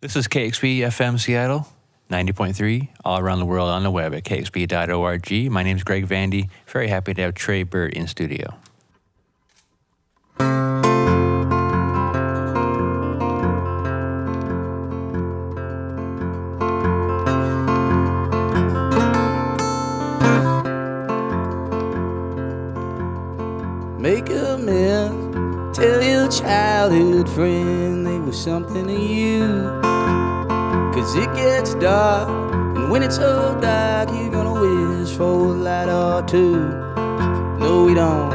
This is KEXP FM Seattle, 90.3, all around the world on the web at kexp.org. My name is Greg Vandy. Very happy to have Tre Burt in studio. Make amends, tell your childhood friend they were something to you. Cause it gets dark, and when it's so dark, you're gonna wish for a light or two. No, we don't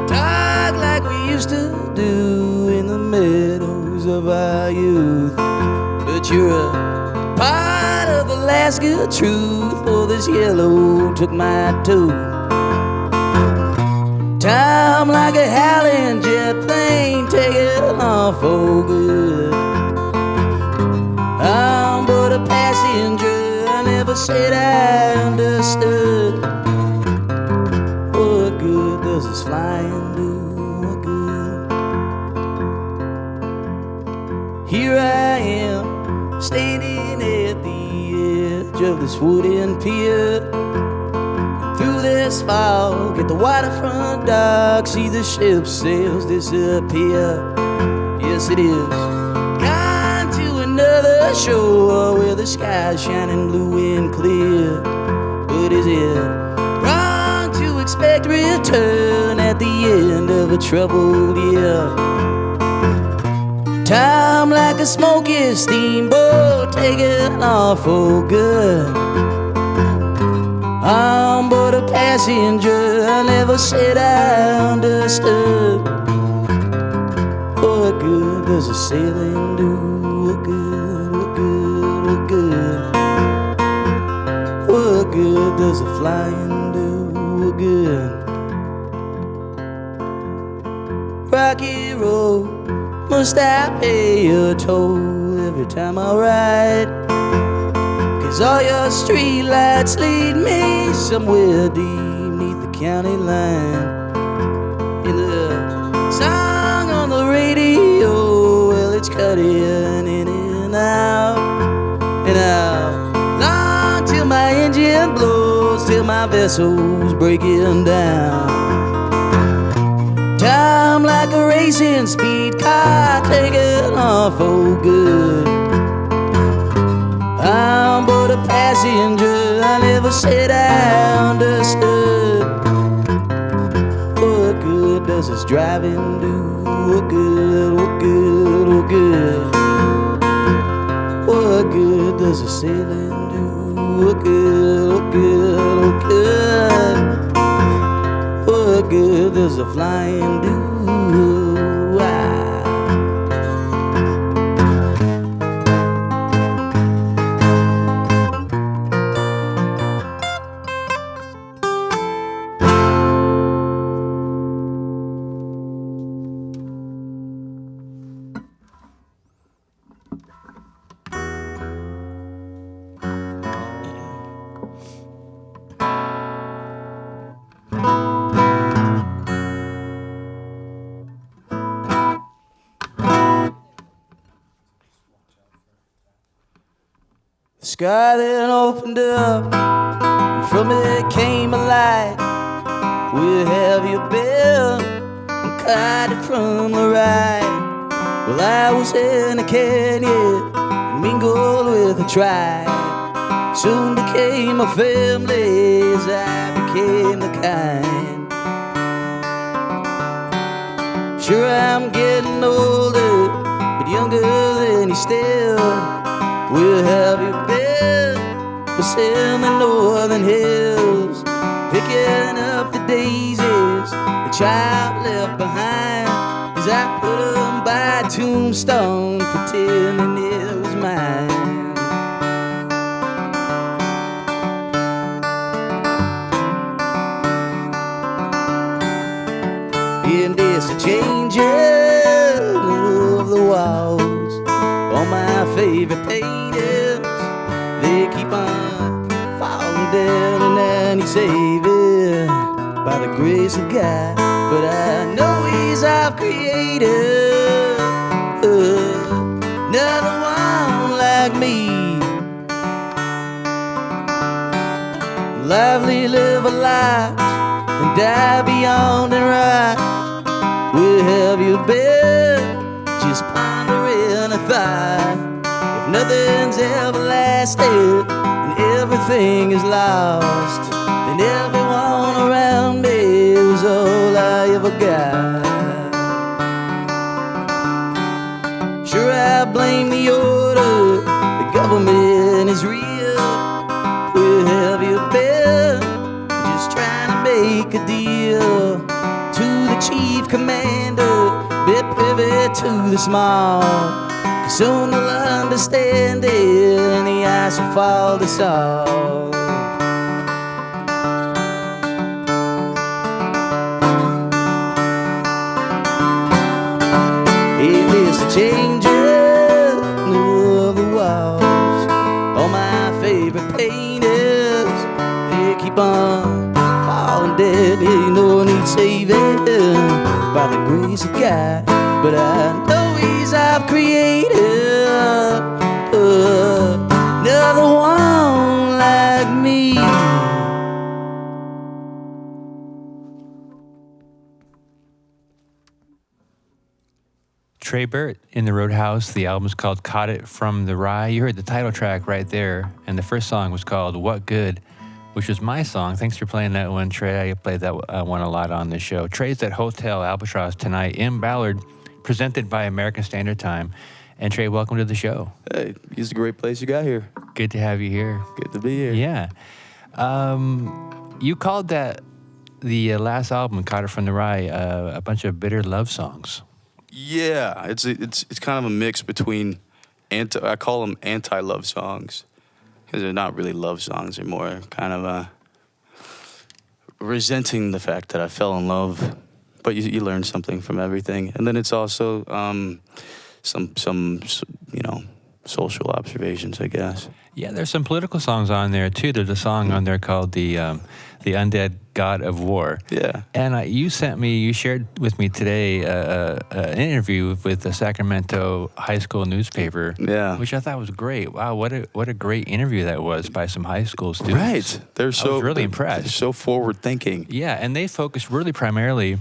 talk like we used to do in the meadows of our youth. But you're a part of the last good truth, for this yellow took my tooth. Time like a howling jet plane taking off for good. I'm but a passenger, I never said I understood. What good does this flying do? What good? Here I am, standing at the edge of this wooden pier. Through this fog, at the waterfront dock, see the ship's sails disappear. Yes, it is gone to another shore where the sky's shining blue and clear. But is it wrong to expect return at the end of a troubled year? Time like a smoky steamboat taking off for good. I'm but a passenger, I never said I understood. What good does a sailing do? What good, what good, what good? What good does a flying do? What good? Rocky road, must I pay a toll every time I ride? Cause all your streetlights lead me somewhere deep beneath the county line. And the song on the radio, well, it's cut in and out. And I'll long till my engine blows, till my vessel's breaking down. Time like a racing speed car taking off for good. I'm but a passenger, I never said I understood. What good does this driving do? What good, what good, what good? What good does the sailing do? What good, what good, what good? What good does the flying do? The sky then opened up, and from it came a light. Where have you been? I'm kited from the ride. Well, I was in a canyon, mingled with a tribe. Soon became a family as I became the kind. Sure, I'm getting older, but younger than you still. Where have you been? Was in the northern hills, picking up the daisies the child left behind. As I put them by a tombstone, pretending it was mine. In this changing of the walls on my favorite paintings, they keep on falling down and then he's saving by the grace of God. But I know he's our creator. Another one like like me. Lively, live a life, and die beyond and right. Where have you been? Just pondering a thought. If nothing's everlasting and everything is lost, then everyone around me was all I ever got. Sure, I blame the order, the government is real. Where have you been? Just trying to make a deal. To the chief commander, be privy to the small. 'Cause soon they'll understand it, and the ice will fall to salt. Hey, Mr. Changer of the walls, all my favorite painters, they keep on falling dead. Yeah, you know I need saving by the grace of God, but I know He's our creator. Another one like me. Tre Burt in the Roadhouse. The album's called It From The Rye. You heard the title track right there, and the first song was called What Good, which was my song. Thanks for playing that one, Tre. I played that one a lot on the show. Tre's at Hotel Albatross tonight in Ballard, presented by American Standard Time. And Tre, welcome to the show. Hey, it's a great place you got here. Good to have you here. Good to be here. Yeah. You called that the last album, It From The Rye, a bunch of bitter love songs. Yeah, it's kind of a mix between I call them anti-love songs, because they're not really love songs. They're more kind of resenting the fact that I fell in love, but you learn something from everything. And then it's also some social observations, I guess. Yeah, there's some political songs on there too. There's a song on there called the Undead God of War. Yeah. And you shared with me today an interview with the Sacramento high school newspaper. Yeah. Which I thought was great. Wow, what a great interview that was by some high school students. Right. I was really impressed. They're so forward thinking. Yeah, and they focused really primarily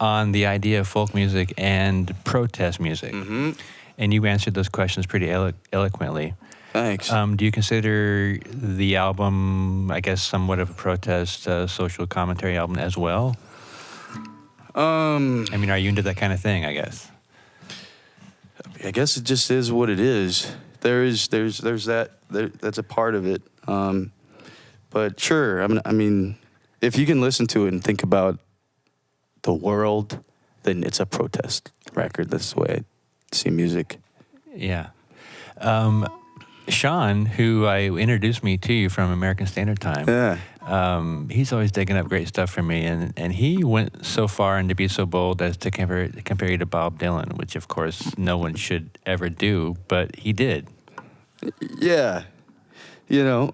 on the idea of folk music and protest music. Mm-hmm. And you answered those questions pretty eloquently. Thanks. Do you consider the album, I guess, somewhat of a protest social commentary album as well? I mean, are you into that kind of thing, I guess? I guess it just is what it is. There's that's a part of it. But sure, I mean, if you can listen to it and think about the world, then it's a protest record. That's the way I see music. Yeah. Sean, who introduced me to you from American Standard Time, Yeah. he's always digging up great stuff for me, and he went so far and to be so bold as to compare you to Bob Dylan, which of course no one should ever do, but he did. Yeah. He did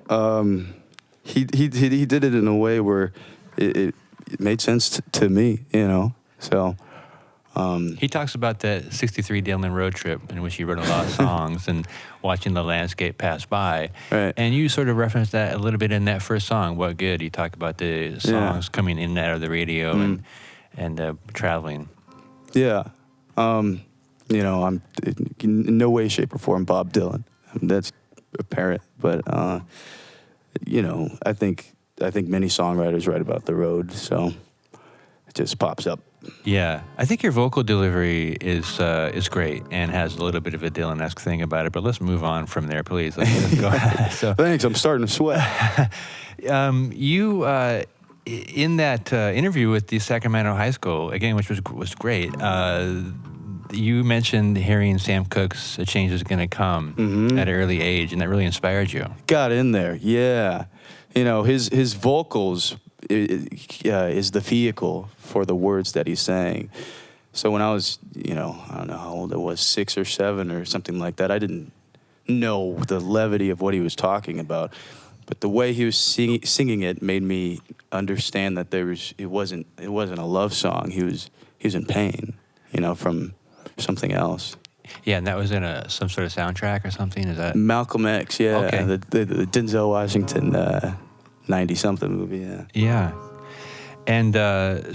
it in a way where it made sense to me, So he talks about that 63 Dylan road trip in which he wrote a lot of songs and watching the landscape pass by. Right. And you sort of referenced that a little bit in that first song, What Good. You talk about the songs coming in and out of the radio and traveling. Yeah. I'm in no way, shape, or form Bob Dylan. That's apparent. But, I think many songwriters write about the road, so it just pops up. Yeah, I think your vocal delivery is great and has a little bit of a Dylan-esque thing about it. But let's move on from there, please. Let's go. So, Thanks. I'm starting to sweat. You in that interview with the Sacramento High School again, which was great. You mentioned hearing Sam Cooke's "A Change Is Gonna Come" at an early age, and that really inspired you. Got in there, yeah. His vocals is the vehicle for the words that he's saying. So when I was, I don't know how old I was, 6 or 7 or something like that, I didn't know the levity of what he was talking about. But the way he was singing it made me understand that it wasn't a love song. He was in pain, from something else. Yeah, and that was in some sort of soundtrack or something. Is that Malcolm X, yeah. Okay. The Denzel Washington 90-something movie, yeah. Yeah. And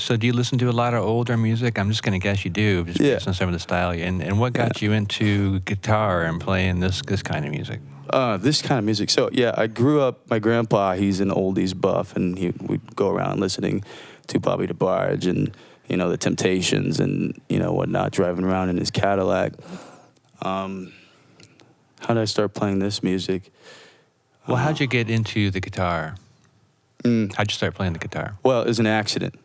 so do you listen to a lot of older music? I'm just going to guess you do, just based on some of the style. And what got you into guitar and playing this kind of music? This kind of music. So, yeah, I grew up, my grandpa, he's an oldies buff, and we'd go around listening to Bobby DeBarge and, the Temptations and, whatnot, driving around in his Cadillac. How did I start playing this music? Well, how'd you get into the guitar? How'd you start playing the guitar? Well, it was an accident.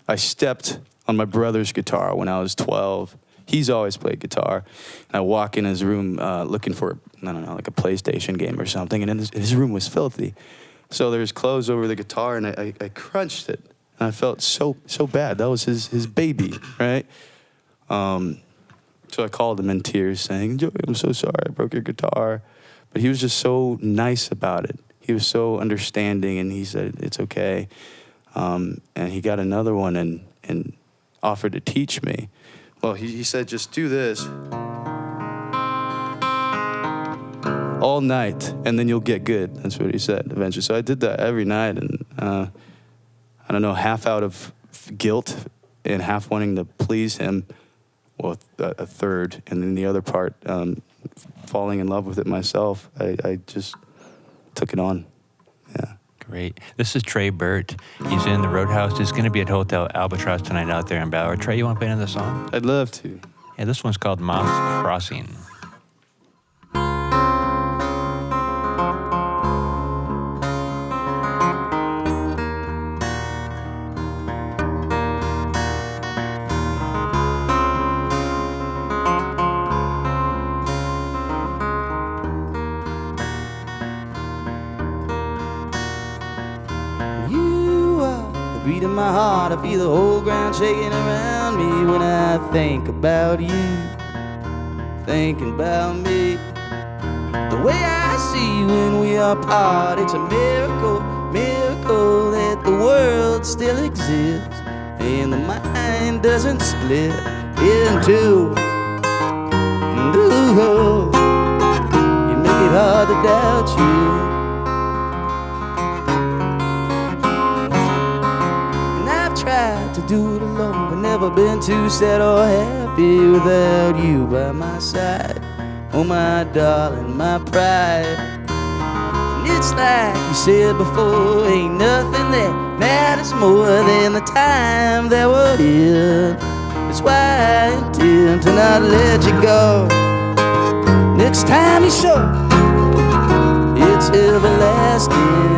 I stepped on my brother's guitar when I was 12. He's always played guitar. And I walk in his room looking for, like a PlayStation game or something, and his room was filthy. So there's clothes over the guitar, and I crunched it. And I felt so bad. That was his baby, right? So I called him in tears saying, "Joey, I'm so sorry I broke your guitar." But he was just so nice about it. He was so understanding, and he said, "It's okay." And he got another one and offered to teach me. Well, he said, "Just do this all night, and then you'll get good." That's what he said eventually. So I did that every night, and I don't know, half out of guilt and half wanting to please him. Well, a third, and then the other part, falling in love with it myself. I just took it on. Yeah. Great. This is Tre Burt. He's in the Roadhouse. He's going to be at Hotel Albatross tonight out there in Ballard. Tre, you want to play another song? I'd love to. Yeah, this one's called Moth Crossing. Beat in my heart, I feel the whole ground shaking around me when I think about you, thinking about me. The way I see you when we are apart, it's a miracle, miracle that the world still exists and the mind doesn't split in two. Ooh, you make it hard to doubt you. Tried to do it alone, but never been too sad or happy without you by my side. Oh, my darling, my pride. And it's like you said before, ain't nothing that matters more than the time that we're in. That's why I intend to not let you go. Next time you show, it's everlasting.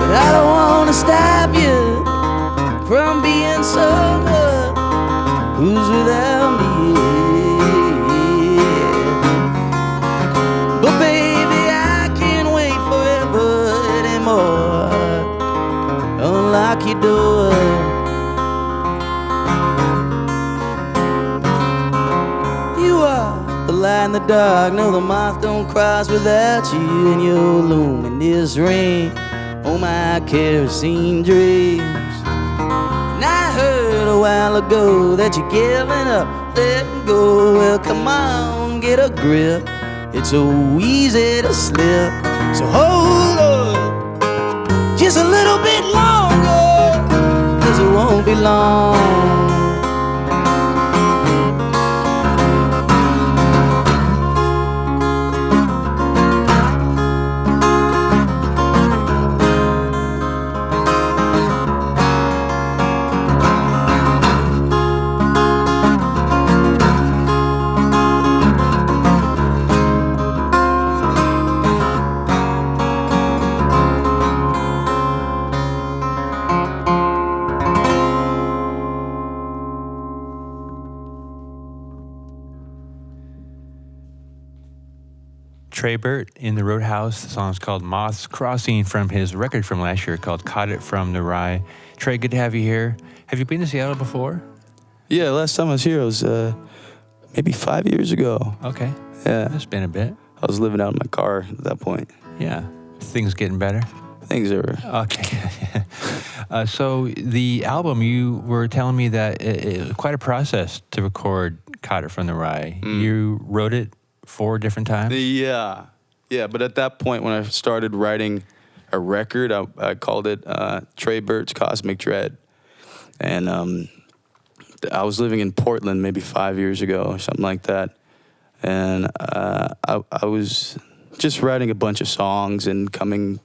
I don't want to stop you from being someone who's without me. But baby, I can't wait forever anymore. Unlock your door. You are the light in the dark. No, the moth don't cross without you in your luminous ring. Oh, my kerosene dreams. And I heard a while ago that you're giving up, letting go. Well, come on, get a grip. It's so easy to slip. So hold on just a little bit longer, 'cause it won't be long. Tre Burt in the Roadhouse. The song's called Moth's Crossing from his record from last year called It From The Rye. Tre, good to have you here. Have you been to Seattle before? Yeah, last time I was here was maybe 5 years ago. Okay. Yeah. It's been a bit. I was living out in my car at that point. Yeah. Things getting better? Things are... Okay. So the album, you were telling me that it was quite a process to record Caught It From The Rye. You wrote it 4 different times? Yeah. Yeah, but at that point when I started writing a record, I called it Tre Burt's Cosmic Dread. And I was living in Portland maybe 5 years ago or something like that. And I was just writing a bunch of songs and coming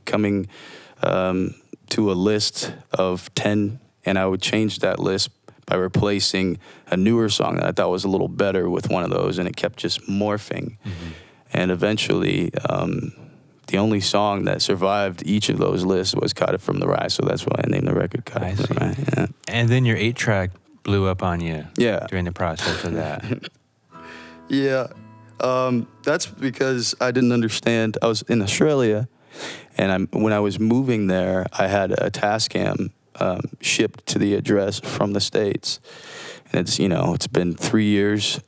to a list of 10, and I would change that list by replacing a newer song that I thought was a little better with one of those, and it kept just morphing. Mm-hmm. And eventually, the only song that survived each of those lists was Caught It From The Rye, so that's why I named the record Caught It From The Rye. Yeah. And then your 8-track blew up on you yeah. during the process of that. Yeah. That's because I didn't understand. I was in Australia, and when I was moving there, I had a Tascam shipped to the address from the States. And it's been 3 years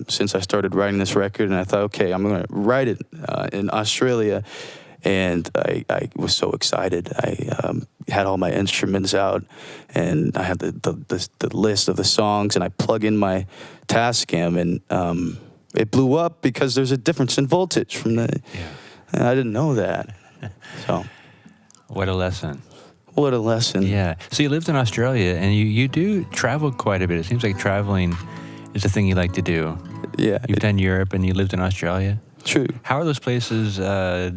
since I started writing this record, and I thought, okay, I'm going to write it in Australia. And I was so excited. I had all my instruments out, and I had the list of the songs, and I plug in my Tascam, and it blew up because there's a difference in voltage from the. Yeah. And I didn't know that. So. What a lesson. What a lesson. Yeah. So you lived in Australia, and you do travel quite a bit. It seems like traveling is the thing you like to do. Yeah. You've done Europe, and you lived in Australia. True. How are those places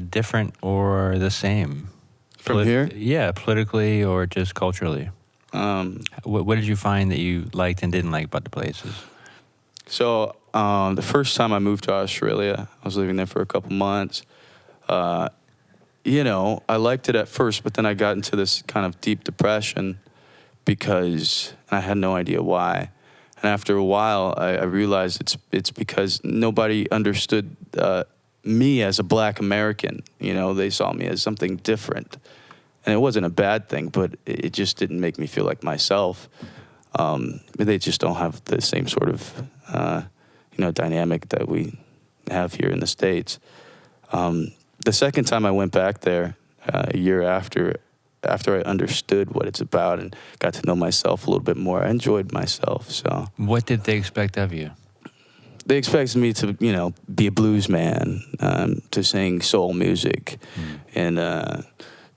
different or the same? From here? Yeah, politically or just culturally. What did you find that you liked and didn't like about the places? So the first time I moved to Australia, I was living there for a couple months. I liked it at first, but then I got into this kind of deep depression because I had no idea why. And after a while, I realized it's because nobody understood me as a Black American. They saw me as something different. And it wasn't a bad thing, but it just didn't make me feel like myself. They just don't have the same sort of, dynamic that we have here in the States. The second time I went back there, a year after I understood what it's about and got to know myself a little bit more, I enjoyed myself. So, what did they expect of you? They expected me to, be a blues man, to sing soul music, and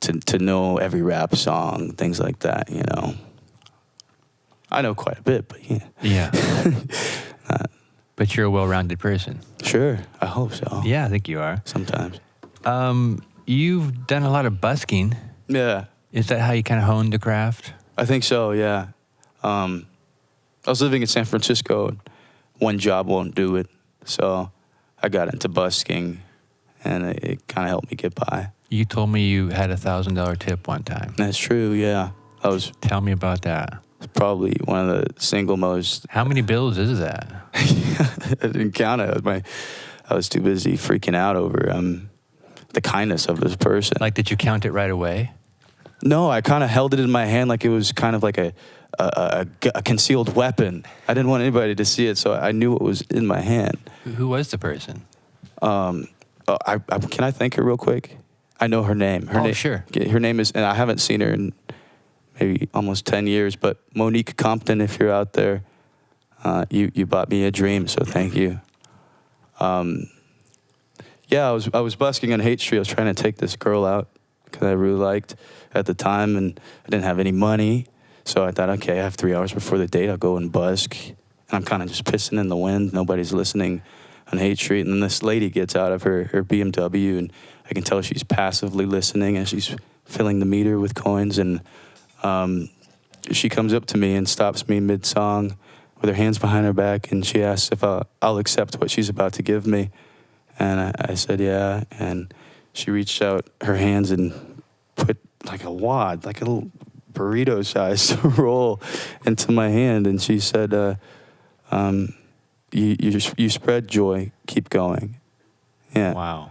to know every rap song, things like that. I know quite a bit, but yeah. Yeah. But you're a well-rounded person. Sure, I hope so. Yeah, I think you are. Sometimes. You've done a lot of busking. Yeah. Is that how you kind of honed the craft? I think so, yeah. I was living in San Francisco. One job won't do it. So I got into busking, and it kind of helped me get by. You told me you had $1,000 tip one time. That's true, yeah. Tell me about that. Probably one of the single most... How many bills is that? I didn't count it. I was too busy freaking out over the kindness of this person. Like, did you count it right away? No, I kind of held it in my hand like it was kind of like a concealed weapon. I didn't want anybody to see it, so I knew it was in my hand. Who was the person? Can I thank her real quick? I know her name. Sure. Her name is, and I haven't seen her in maybe almost 10 years, but Monique Compton, if you're out there, you bought me a dream, so thank you. I was busking on Haight Street. I was trying to take this girl out because I really liked at the time, and I didn't have any money. So I thought, okay, I have 3 hours before the date. I'll go and busk. And I'm kind of just pissing in the wind. Nobody's listening on Haight Street. And then this lady gets out of her BMW, and I can tell she's passively listening, and she's filling the meter with coins. And she comes up to me and stops me mid-song with her hands behind her back, and she asks if I'll accept what she's about to give me. And I said, yeah. And she reached out her hands and put like a wad, like a little burrito-sized roll into my hand. And she said, you spread joy, keep going. Yeah. Wow.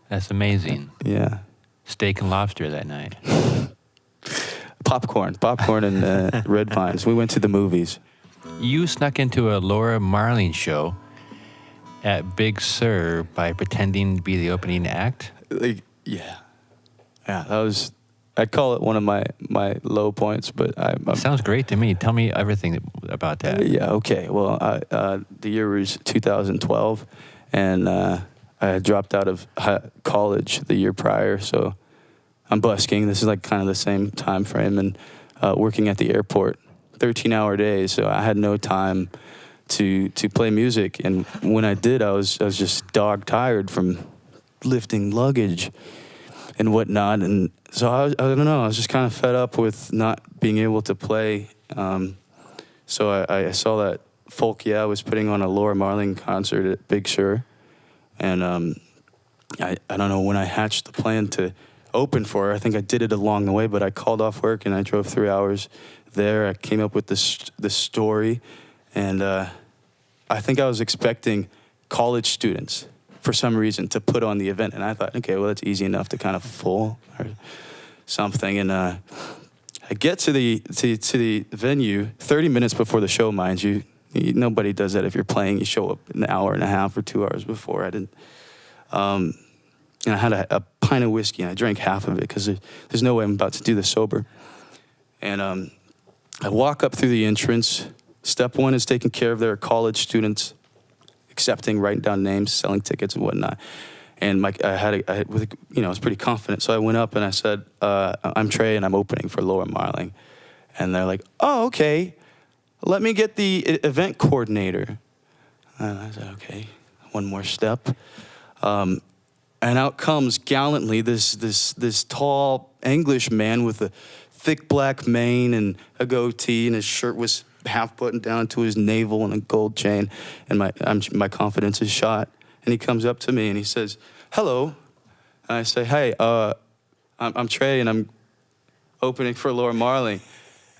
That's amazing. Yeah. Steak and lobster that night. Popcorn and red vines. We went to the movies. You snuck into a Laura Marling show at Big Sur by pretending to be the opening act? Yeah, that I'd call it one of my low points, but I'm Sounds great to me. Tell me everything about that. yeah, okay. Well, the year was 2012, and I had dropped out of college the year prior, so I'm busking. This is like kind of the same time frame, and working at the airport, 13-hour days, so I had no time to play music. And when I did, I was just dog tired from lifting luggage and whatnot. And so I don't know, I was just kind of fed up with not being able to play. So I saw that Folk Yeah was putting on a Laura Marling concert at Big Sur. And I don't know when I hatched the plan to open for her. I think I did it along the way, but I called off work and I drove 3 hours there. I came up with this story. And I think I was expecting college students for some reason to put on the event. And I thought, okay, well, that's easy enough to kind of fool or something. And I get to the venue 30 minutes before the show, mind you. Nobody does that if you're playing. You show up an hour and a half or 2 hours before. I didn't. And I had a pint of whiskey, and I drank half of it because there's no way I'm about to do this sober. And I walk up through the entrance. Step one is taking care of their college students, accepting, writing down names, selling tickets and whatnot. And I was pretty confident. So I went up and I said, I'm Tre and I'm opening for Laura Marling. And they're like, oh, okay. Let me get the event coordinator. And I said, okay, one more step. And out comes gallantly this tall English man with a thick black mane and a goatee, and his shirt was half buttoned down to his navel and a gold chain, and my confidence is shot. And he comes up to me and he says, hello. And I say, hey, I'm Tre and I'm opening for Laura Marling.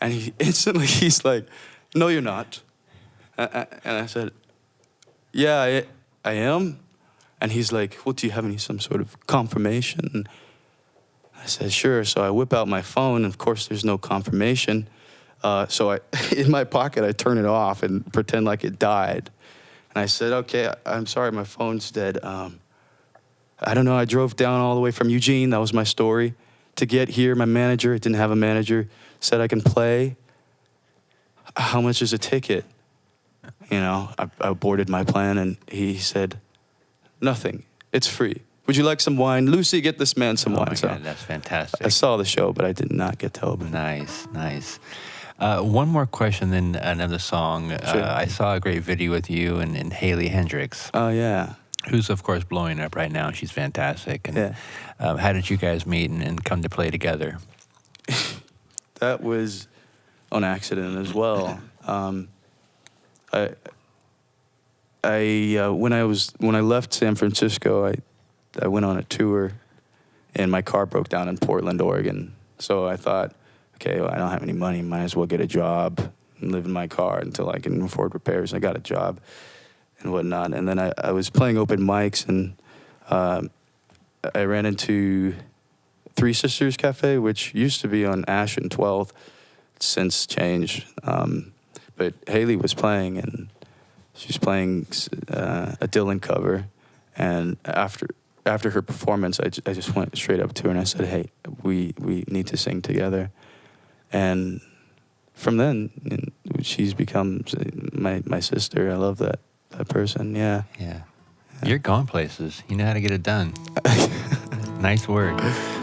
And he's like, no, you're not. And I said, yeah, I am. And he's like, well, do you have some sort of confirmation? I said, sure. So I whip out my phone, and of course there's no confirmation. So in my pocket, I turn it off and pretend like it died. And I said, okay, I'm sorry, my phone's dead. I don't know, I drove down all the way from Eugene, that was my story, to get here. My manager, I didn't have a manager, said I can play. How much is a ticket? You know, I aborted my plan, and he said, nothing, it's free. Would you like some wine? Lucy, get this man some wine. Oh my God, that's fantastic. I saw the show, but I did not get to open. Nice. One more question, then another song. Sure. I saw a great video with you and Haley Hendricks. Oh, yeah. Who's, of course, blowing up right now. She's fantastic. And Yeah. How did you guys meet and come to play together? That was on accident as well. When I left San Francisco, I went on a tour, and my car broke down in Portland, Oregon. So I thought, okay, well, I don't have any money. Might as well get a job and live in my car until I can afford repairs. I got a job and whatnot. And then I was playing open mics, and I ran into Three Sisters Cafe, which used to be on Ash and 12th. It's since changed. But Haley was playing, and she was playing a Dylan cover. And after her performance, I just went straight up to her and I said, hey, we need to sing together. And from then, she's become my sister. I love that person, yeah. Yeah. You're going places. You know how to get it done. Nice work.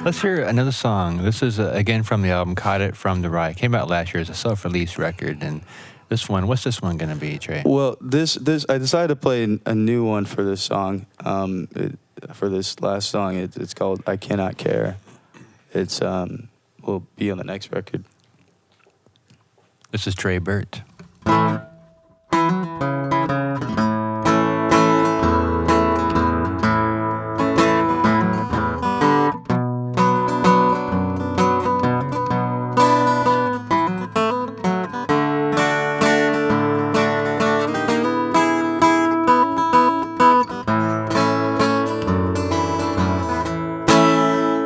Let's hear another song. This is, again, from the album It From The Rye. It came out last year as a self-release record. And this one, what's this one going to be, Tre? Well, this I decided to play a new one for this song. For this last song, it's called I Cannot Care. It's will be on the next record. This is Tre Burt.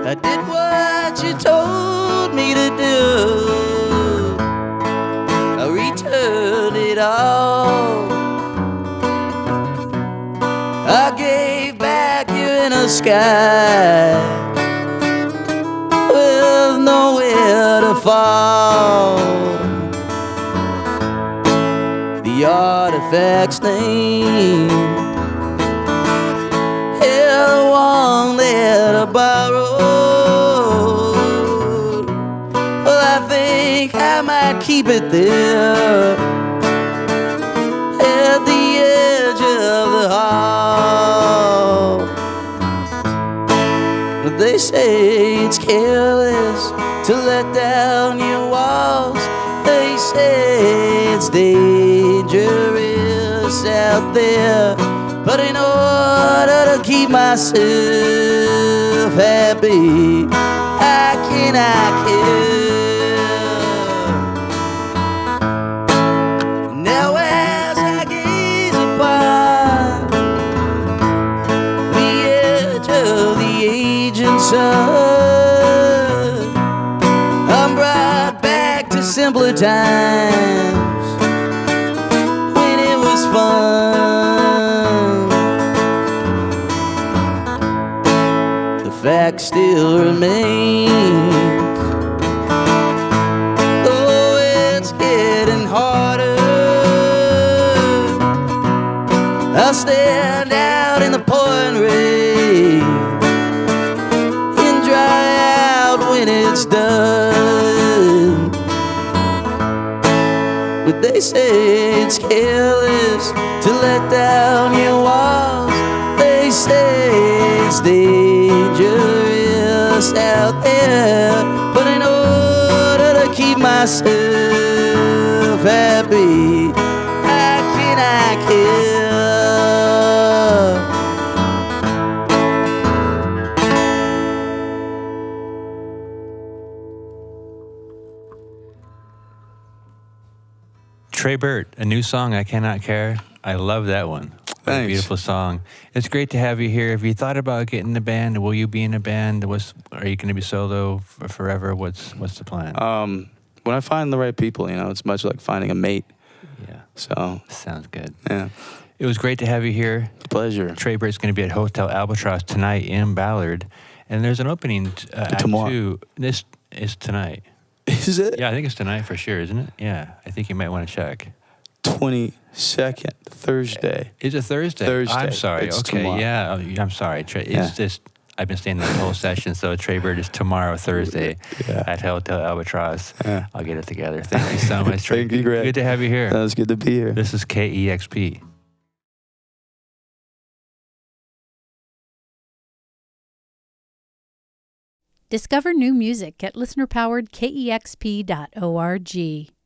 I did what you told me to do. I returned it all. I gave back your inner sky with nowhere to fall. The artifact's name, yeah, the one that I borrowed. Well, I think I might keep it there at the edge of the hall. But they say it's careless to let down your walls. They say it's dangerous out there. But in order to keep myself happy, how can I care? Now as I gaze upon the edge of the aging sun, I'm brought back to simpler times when it was fun. The fact still remains, oh, it's getting harder. I'll stand out in the pouring rain and dry out when it's done. But they say it's careless to let down your walls. They say it's dangerous out there. But in order to keep myself happy, how can I care? Tre Burt, a new song, I Cannot Care. I love that one. What a Thanks. beautiful song. It's great to have you here. Have you thought about getting in a band? Will you be in a band? Are you going to be solo forever? What's the plan? When I find the right people, it's much like finding a mate. Yeah. So, Sounds good. yeah, It was great to have you here. pleasure. Tre Burt's going to be at Hotel Albatross tonight in Ballard. And there's an opening act Tomorrow. too. This is tonight. Is it? Yeah, I think it's tonight for sure, isn't it? Yeah, I think you might want to check. 22nd, Thursday. Is it Thursday? Thursday. I'm sorry. It's Okay, tomorrow. yeah. I'm sorry. It's Yeah. just, I've been staying the whole session, so Tre Burt is tomorrow, Thursday, Yeah. at Hotel Albatross. Yeah. I'll get it together. Thank you so much, Tre. Thank you, Greg. Good to have you here. That was good to be here. This is KEXP. Discover new music at listener-powered KEXP.org.